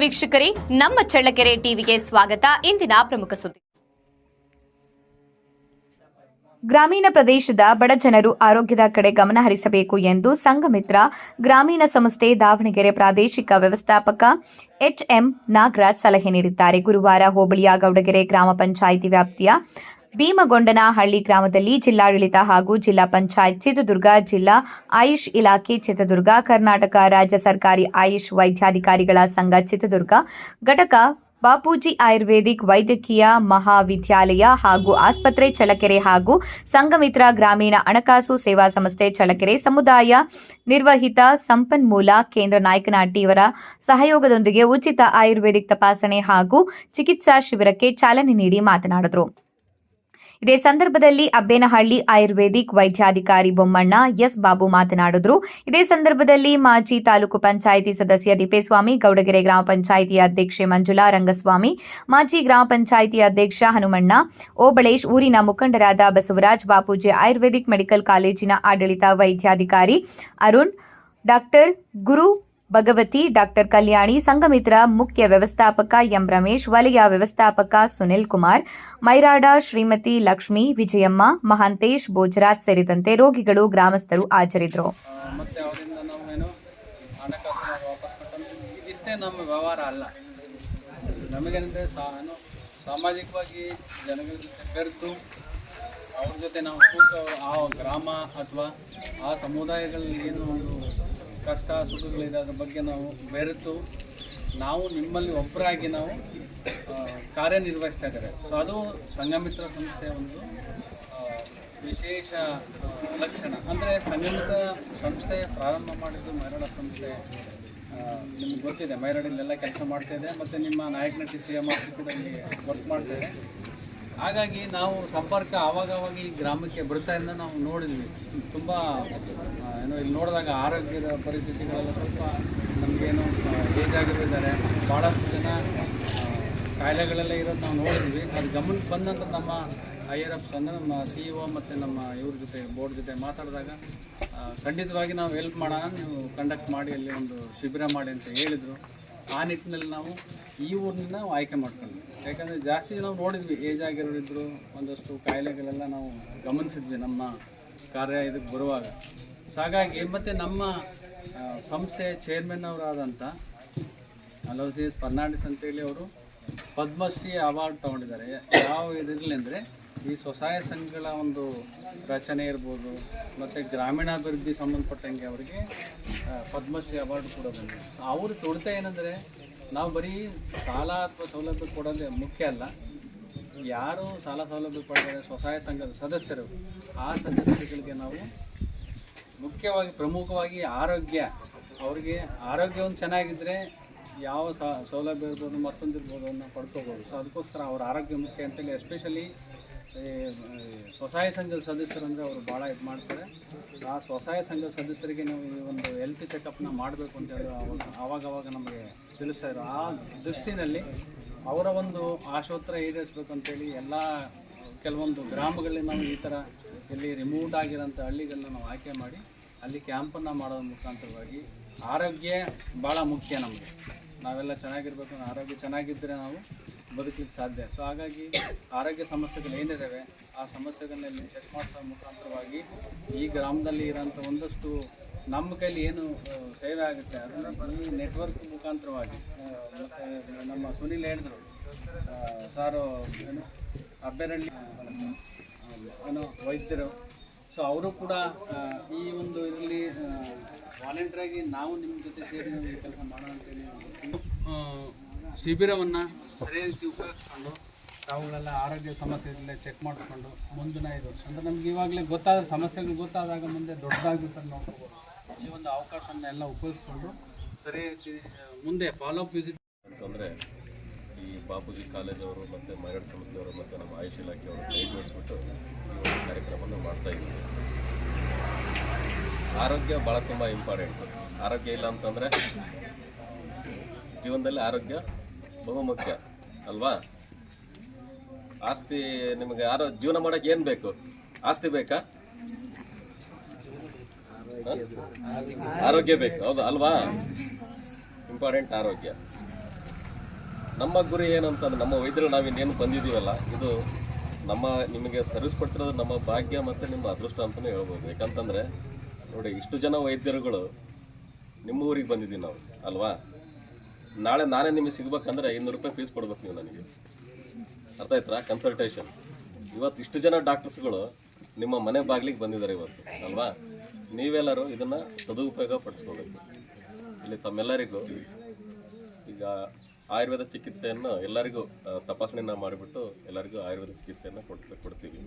ವೀಕ್ಷಕರೇ, ನಮ್ಮ ಚಳ್ಳಕೆರೆ ಟಿವಿಗೆ ಸ್ವಾಗತ. ಇಂದಿನ ಪ್ರಮುಖ ಸುದ್ದಿ. ಗ್ರಾಮೀಣ ಪ್ರದೇಶದ ಬಡ ಜನರು ಆರೋಗ್ಯದ ಕಡೆ ಗಮನ ಹರಿಸಬೇಕು ಎಂದು ಸಂಘಮಿತ್ರ ಗ್ರಾಮೀಣ ಸಂಸ್ಥೆ ದಾವಣಗೆರೆ ಪ್ರಾದೇಶಿಕ ವ್ಯವಸ್ಥಾಪಕ ಎಚ್ಎಂ ನಾಗರಾಜ್ ಸಲಹೆ ನೀಡಿದ್ದಾರೆ. ಗುರುವಾರ ಹೋಬಳಿಯ ಗೌಡಗೆರೆ ಗ್ರಾಮ ಪಂಚಾಯಿತಿ ವ್ಯಾಪ್ತಿಯ ಭೀಮಗೊಂಡನಹಳ್ಳಿ ಗ್ರಾಮದಲ್ಲಿ ಜಿಲ್ಲಾಡಳಿತ ಹಾಗೂ ಜಿಲ್ಲಾ ಪಂಚಾಯತ್ ಚಿತ್ರದುರ್ಗ, ಜಿಲ್ಲಾ ಆಯುಷ್ ಇಲಾಖೆ ಚಿತ್ರದುರ್ಗ, ಕರ್ನಾಟಕ ರಾಜ್ಯ ಸರ್ಕಾರಿ ಆಯುಷ್ ವೈದ್ಯಾಧಿಕಾರಿಗಳ ಸಂಘ ಚಿತ್ರದುರ್ಗ ಘಟಕ, ಬಾಪೂಜಿ ಆಯುರ್ವೇದಿಕ್ ವೈದ್ಯಕೀಯ ಮಹಾವಿದ್ಯಾಲಯ ಹಾಗೂ ಆಸ್ಪತ್ರೆ ಚಳ್ಳಕೆರೆ ಹಾಗೂ ಸಂಘಮಿತ್ರ ಗ್ರಾಮೀಣ ಹಣಕಾಸು ಸೇವಾ ಸಂಸ್ಥೆ ಚಳ್ಳಕೆರೆ, ಸಮುದಾಯ ನಿರ್ವಹಿತ ಸಂಪನ್ಮೂಲ ಕೇಂದ್ರ ನಾಯಕನಹಟ್ಟಿ ಇವರ ಸಹಯೋಗದೊಂದಿಗೆ ಉಚಿತ ಆಯುರ್ವೇದಿಕ್ ತಪಾಸಣೆ ಹಾಗೂ ಚಿಕಿತ್ಸಾ ಶಿಬಿರಕ್ಕೆ ಚಾಲನೆ ನೀಡಿ ಮಾತನಾಡಿದರು. ಇದೇ ಸಂದರ್ಭದಲ್ಲಿ ಅಬ್ಬೇನಹಳ್ಳಿ ಆಯುರ್ವೇದಿಕ್ ವೈದ್ಯಾಧಿಕಾರಿ ಬೊಮ್ಮಣ್ಣ ಎಸ್ ಬಾಬು ಮಾತನಾಡಿದರು. ಇದೇ ಸಂದರ್ಭದಲ್ಲಿ ಮಾಜಿ ತಾಲೂಕು ಪಂಚಾಯಿತಿ ಸದಸ್ಯ ತಿಪ್ಪೇಸ್ವಾಮಿ, ಗೌಡಗೆರೆ ಗ್ರಾಮ ಪಂಚಾಯಿತಿ ಅಧ್ಯಕ್ಷೆ ಮಂಜುಳಾ ರಂಗಸ್ವಾಮಿ, ಮಾಜಿ ಗ್ರಾಮ ಪಂಚಾಯಿತಿ ಅಧ್ಯಕ್ಷ ಹನುಮಣ್ಣ, ಓಬಳೇಶ್, ಊರಿನ ಮುಖಂಡರಾದ ಬಸವರಾಜ್, ಬಾಪೂಜಿ ಆಯುರ್ವೇದಿಕ್ ಮೆಡಿಕಲ್ ಕಾಲೇಜಿನ ಆಡಳಿತ ವೈದ್ಯಾಧಿಕಾರಿ ಅರುಣ್, ಡಾಕ್ಟರ್ ಗುರು ಭಗವತಿ, ಡಾಕ್ಟರ್ ಕಲ್ಯಾಣಿ, ಸಂಘಮಿತ್ರ ಮುಖ್ಯ ವ್ಯವಸ್ಥಾಪಕ ಎಂ ರಮೇಶ್, ವಲಯ ವ್ಯವಸ್ಥಾಪಕ ಸುನಿಲ್ ಕುಮಾರ್, ಮೈರಾಡ ಶ್ರೀಮತಿ ಲಕ್ಷ್ಮಿ, ವಿಜಯಮ್ಮ, ಮಹಾಂತೇಶ್, ಭೋಜರಾಜ್ ಸೇರಿದಂತೆ ರೋಗಿಗಳು, ಗ್ರಾಮಸ್ಥರು ಹಾಜರಿದ್ದರು. ಮತ್ತೆ ಅವರಿಂದ ನಾವೇನು ಹಣಕಾಸು ವಾಪಸ್ ಇಷ್ಟೇ ನಮ್ಮ ವ್ಯವಹಾರ ಅಲ್ಲ. ನಮಗೇನಂದರೆ ಸಾಮಾಜಿಕವಾಗಿ ಜನಗಳ ಜೊತೆ ಬೆರೆತು ಅವ್ರ ಜೊತೆ ನಾವು ಕೂತು ಆ ಗ್ರಾಮ ಅಥವಾ ಆ ಸಮುದಾಯಗಳಲ್ಲಿ ಏನು ಒಂದು ಕಷ್ಟ ಸುಖಗಳಿದೆ ಅದ್ರ ಬಗ್ಗೆ ನಾವು ಬೆರೆತು ನಾವು ನಿಮ್ಮಲ್ಲಿ ಒಬ್ಬರಾಗಿ ನಾವು ಕಾರ್ಯನಿರ್ವಹಿಸ್ತಾ ಇದ್ದಾರೆ. ಸೊ ಅದು ಸಂಘಮಿತ್ರ ಸಂಸ್ಥೆಯ ಒಂದು ವಿಶೇಷ ಲಕ್ಷಣ. ಅಂದರೆ ಸಂಘಮಿತ್ರ ಸಂಸ್ಥೆ ಪ್ರಾರಂಭ ಮಾಡಿದ್ದು ಮೈರಾಡ ಸಂಸ್ಥೆ, ನಿಮ್ಗೆ ಗೊತ್ತಿದೆ, ಮೈರಾಡಲ್ಲೆಲ್ಲ ಕೆಲಸ ಮಾಡ್ತಾಯಿದೆ ಮತ್ತು ನಿಮ್ಮ ನಾಯಕನಹಟ್ಟಿ CMRC ಕೂಡ ಇಲ್ಲಿ ವರ್ಕ್ ಮಾಡ್ತಾಯಿದೆ. ಹಾಗಾಗಿ ನಾವು ಸಂಪರ್ಕ ಆವಾಗವಾಗ ಈ ಗ್ರಾಮಕ್ಕೆ ಬರ್ತಾಯಿಂದ ನಾವು ನೋಡಿದ್ವಿ. ತುಂಬ ಇಲ್ಲಿ ನೋಡಿದಾಗ ಆರೋಗ್ಯದ ಪರಿಸ್ಥಿತಿಗಳೆಲ್ಲ ಸ್ವಲ್ಪ ನಮಗೇನು ಏಜ್ ಆಗಿದ್ದಾರೆ, ಭಾಳಷ್ಟು ಜನ ಕಾಯಿಲೆಗಳೆಲ್ಲ ಇರೋದು ನಾವು ನೋಡಿದ್ವಿ. ಅದು ಗಮನಕ್ಕೆ ಬಂದಂತ ನಮ್ಮ IRFs ಅಂದರೆ ನಮ್ಮ CEO ಮತ್ತು ನಮ್ಮ ಇವ್ರ ಜೊತೆ ಬೋರ್ಡ್ ಜೊತೆ ಮಾತಾಡಿದಾಗ ಖಂಡಿತವಾಗಿ ನಾವು ಹೆಲ್ಪ್ ಮಾಡೋಣ, ನೀವು ಕಂಡಕ್ಟ್ ಮಾಡಿ ಅಲ್ಲಿ ಒಂದು ಶಿಬಿರ ಮಾಡಿ ಅಂತ ಹೇಳಿದರು. ಆ ನಿಟ್ಟಿನಲ್ಲಿ ನಾವು ಈ ಊರಿನಿಂದ ನಾವು ಆಯ್ಕೆ ಮಾಡ್ಕೊಂಡ್ವಿ. ಯಾಕಂದರೆ ಜಾಸ್ತಿ ನಾವು ನೋಡಿದ್ವಿ, ಏಜ್ ಆಗಿರೋರಿದ್ದರು, ಒಂದಷ್ಟು ಕಾಯಿಲೆಗಳೆಲ್ಲ ನಾವು ಗಮನಿಸಿದ್ವಿ ನಮ್ಮ ಕಾರ್ಯ ಇದಕ್ಕೆ ಬರುವಾಗ. ಸೊ ಹಾಗಾಗಿ ಮತ್ತು ನಮ್ಮ ಸಂಸ್ಥೆ ಚೇರ್ಮನ್ ಅವರಾದಂಥ ಅಲೋಸಿಯಸ್ ಫರ್ನಾಂಡಿಸ್ ಅಂತೇಳಿ ಅವರು ಪದ್ಮಶ್ರೀ ಅವಾರ್ಡ್ ತೊಗೊಂಡಿದ್ದಾರೆ. ಯಾವ ಇದಿರಲಿ ಅಂದರೆ ಈ ಸ್ವಸಹಾಯ ಸಂಘಗಳ ಒಂದು ರಚನೆ ಇರ್ಬೋದು ಮತ್ತು ಗ್ರಾಮೀಣಾಭಿವೃದ್ಧಿ ಸಂಬಂಧಪಟ್ಟಂಗೆ ಅವರಿಗೆ ಪದ್ಮಶ್ರೀ ಅವಾರ್ಡ್ ಕೂಡ ಬಂದಿದೆ. ಅವರು ತುಡಿತ ಏನಂದರೆ ನಾವು ಬರೀ ಸಾಲ ಅಥವಾ ಸೌಲಭ್ಯ ಕೊಡೋದೇ ಮುಖ್ಯ ಅಲ್ಲ, ಯಾರು ಸಾಲ ಸೌಲಭ್ಯ ಪಡೆದರೆ ಸ್ವಸಹಾಯ ಸಂಘದ ಸದಸ್ಯರು, ಆ ಸದಸ್ಯರುಗಳಿಗೆ ನಾವು ಮುಖ್ಯವಾಗಿ ಪ್ರಮುಖವಾಗಿ ಆರೋಗ್ಯ, ಅವರಿಗೆ ಆರೋಗ್ಯ ಒಂದು ಚೆನ್ನಾಗಿದ್ದರೆ ಯಾವ ಸೌಲಭ್ಯ ಇರ್ಬೋದು ಮತ್ತೊಂದಿರ್ಬೋದು ಅದನ್ನು ಪಡ್ಕೋಬೋದು. ಸೊ ಅದಕ್ಕೋಸ್ಕರ ಅವ್ರ ಆರೋಗ್ಯ ಮುಖ್ಯ ಅಂತೇಳಿ ಎಸ್ಪೆಷಲಿ ಸ್ವಸಹಾಯ ಸಂಘದ ಸದಸ್ಯರು ಅಂದರೆ ಅವರು ಭಾಳ ಇದು ಮಾಡ್ತಾರೆ. ಆ ಸ್ವಸಹಾಯ ಸಂಘದ ಸದಸ್ಯರಿಗೆ ನಾವು ಈ ಒಂದು ಹೆಲ್ತ್ ಚೆಕಪ್ನ ಮಾಡಬೇಕು ಅಂತೇಳಿ ಆವಾಗವಾಗ ನಮಗೆ ತಿಳಿಸ್ತಾ ಇದ್ರು. ಆ ದೃಷ್ಟಿನಲ್ಲಿ ಅವರ ಒಂದು ಆಶೋತ್ತರ ಈಡೇರಿಸಬೇಕು ಅಂತೇಳಿ ಎಲ್ಲ ಕೆಲವೊಂದು ಗ್ರಾಮಗಳಲ್ಲಿ ನಾವು ಈ ಥರ ಇಲ್ಲಿ ರಿಮೂವ್ಡ್ ಆಗಿರೋಂಥ ಹಳ್ಳಿಗಳನ್ನ ನಾವು ಆಯ್ಕೆ ಮಾಡಿ ಅಲ್ಲಿ ಕ್ಯಾಂಪನ್ನು ಮಾಡೋದ್ರ ಮುಖಾಂತರವಾಗಿ ಆರೋಗ್ಯ ಭಾಳ ಮುಖ್ಯ ನಮಗೆ. ನಾವೆಲ್ಲ ಚೆನ್ನಾಗಿರ್ಬೇಕು, ಆರೋಗ್ಯ ಚೆನ್ನಾಗಿದ್ದರೆ ನಾವು ಬದುಕಲಿಕ್ಕೆ ಸಾಧ್ಯ. ಸೊ ಹಾಗಾಗಿ ಆರೋಗ್ಯ ಸಮಸ್ಯೆಗಳು ಏನಿದ್ದಾವೆ ಆ ಸಮಸ್ಯೆಗಳನ್ನೆಲ್ಲ ಚೆಕ್ ಮಾಡಿಸೋ ಮುಖಾಂತರವಾಗಿ ಈ ಗ್ರಾಮದಲ್ಲಿ ಇರೋಂಥ ಒಂದಷ್ಟು ನಮ್ಮ ಕೈಲಿ ಏನು ಸೇವೆ ಆಗುತ್ತೆ ಅದನ್ನು ಈ ನೆಟ್ವರ್ಕ್ ಮುಖಾಂತರವಾಗಿ ಮತ್ತು ನಮ್ಮ ಸುನಿಲ್ ಹೇಳಿದ್ರು ಸಾರು ಏನು ಅಬ್ಬೇನಹಳ್ಳಿ ಏನೋ ವೈದ್ಯರು, ಸೊ ಅವರು ಕೂಡ ಈ ಒಂದು ಇದರಲ್ಲಿ ವಾಲಂಟಿಯರಾಗಿ ನಾವು ನಿಮ್ಮ ಜೊತೆ ಸೇರಿ ನಾವು ಈ ಕೆಲಸ ಮಾಡೋಣ ಅಂತೇಳಿ ಶಿಬಿರವನ್ನು ಸರಿಯಾದ ರೀತಿ ಉಪಯೋಗಿಸ್ಕೊಂಡು ತಾವುಗಳೆಲ್ಲ ಆರೋಗ್ಯ ಸಮಸ್ಯೆಗಳನ್ನ ಚೆಕ್ ಮಾಡಿಕೊಂಡು ಮುಂದಿನ ಇದು ಅಂದರೆ ನಮ್ಗೆ ಇವಾಗಲೇ ಗೊತ್ತಾದ ಸಮಸ್ಯೆಗಳು ಗೊತ್ತಾದಾಗ ಮುಂದೆ ದೊಡ್ಡದಾಗಿರ್ತದೆ ನೋಡ್ಕೋಬೋದು. ಈ ಒಂದು ಅವಕಾಶವನ್ನೆಲ್ಲ ಉಪಯೋಗಿಸ್ಕೊಂಡು ಸರಿಯಾದ ರೀತಿ ಮುಂದೆ ಫಾಲೋಅಪ್ ವಿಸಿಟ್ ಅಂತಂದರೆ ಈ ಬಾಪೂಜಿ ಕಾಲೇಜವರು ಮತ್ತು ಮೈರಾಡ ಸಂಸ್ಥೆಯವರು ಮತ್ತು ನಮ್ಮ ಆಯುಷ್ ಇಲಾಖೆಯವರು ಕೈ ಜೋಡಿಸ್ಬಿಟ್ಟು ಈ ಒಂದು ಕಾರ್ಯಕ್ರಮವನ್ನು ಮಾಡ್ತಾಯಿದ್ದೀವಿ. ಆರೋಗ್ಯ ಭಾಳ ತುಂಬ ಇಂಪಾರ್ಟೆಂಟು. ಆರೋಗ್ಯ ಇಲ್ಲ ಅಂತಂದರೆ ಜೀವನದಲ್ಲಿ ಆರೋಗ್ಯ ಬಹುಮುಖ್ಯ ಅಲ್ವಾ? ಆಸ್ತಿ ನಿಮಗೆ ಜೀವನ ಮಾಡೋಕ್ಕೆ ಏನು ಬೇಕು? ಆಸ್ತಿ ಬೇಕಾ? ಆರೋಗ್ಯ ಬೇಕು, ಹೌದು ಅಲ್ವಾ? ಇಂಪಾರ್ಟೆಂಟ್ ಆರೋಗ್ಯ. ನಮ್ಮ ಗುರಿ ಏನಂತಂದ್ರೆ ನಮ್ಮ ವೈದ್ಯರು ನಾವಿನ್ನೇನು ಬಂದಿದ್ದೀವಲ್ಲ ಇದು ನಿಮಗೆ ಸರ್ವಿಸ್ ಕೊಡ್ತಿರೋದು ನಮ್ಮ ಭಾಗ್ಯ ಮತ್ತು ನಿಮ್ಮ ಅದೃಷ್ಟ ಅಂತಲೇ ಹೇಳ್ಬೋದು. ಯಾಕಂತಂದರೆ ನೋಡಿ, ಇಷ್ಟು ಜನ ವೈದ್ಯರುಗಳು ನಿಮ್ಮ ಊರಿಗೆ ಬಂದಿದ್ದೀವಿ ನಾವು ಅಲ್ವಾ. ನಾಳೆ ನಾನೇ ನಿಮಗೆ ಸಿಗ್ಬೇಕಂದ್ರೆ 500 ರೂಪಾಯಿ ಫೀಸ್ ಕೊಡ್ಬೇಕು ನೀವು ನನಗೆ, ಅರ್ಥ ಆಯ್ತಾ? ಕನ್ಸಲ್ಟೇಷನ್. ಇವತ್ತು ಇಷ್ಟು ಜನ ಡಾಕ್ಟರ್ಸ್ಗಳು ನಿಮ್ಮ ಮನೆ ಬಾಗಿಲಿಗೆ ಬಂದಿದ್ದಾರೆ ಇವತ್ತು ಅಲ್ವಾ. ನೀವೆಲ್ಲರೂ ಇದನ್ನು ಸದುಪಯೋಗ ಪಡಿಸ್ಕೋಬೇಕು. ಇಲ್ಲಿ ತಮ್ಮೆಲ್ಲರಿಗೂ ಈಗ ಆಯುರ್ವೇದ ಚಿಕಿತ್ಸೆಯನ್ನು ಎಲ್ಲರಿಗೂ ತಪಾಸಣೆಯನ್ನು ಮಾಡಿಬಿಟ್ಟು ಎಲ್ಲರಿಗೂ ಆಯುರ್ವೇದ ಚಿಕಿತ್ಸೆಯನ್ನು ಕೊಡ್ತೀವಿ.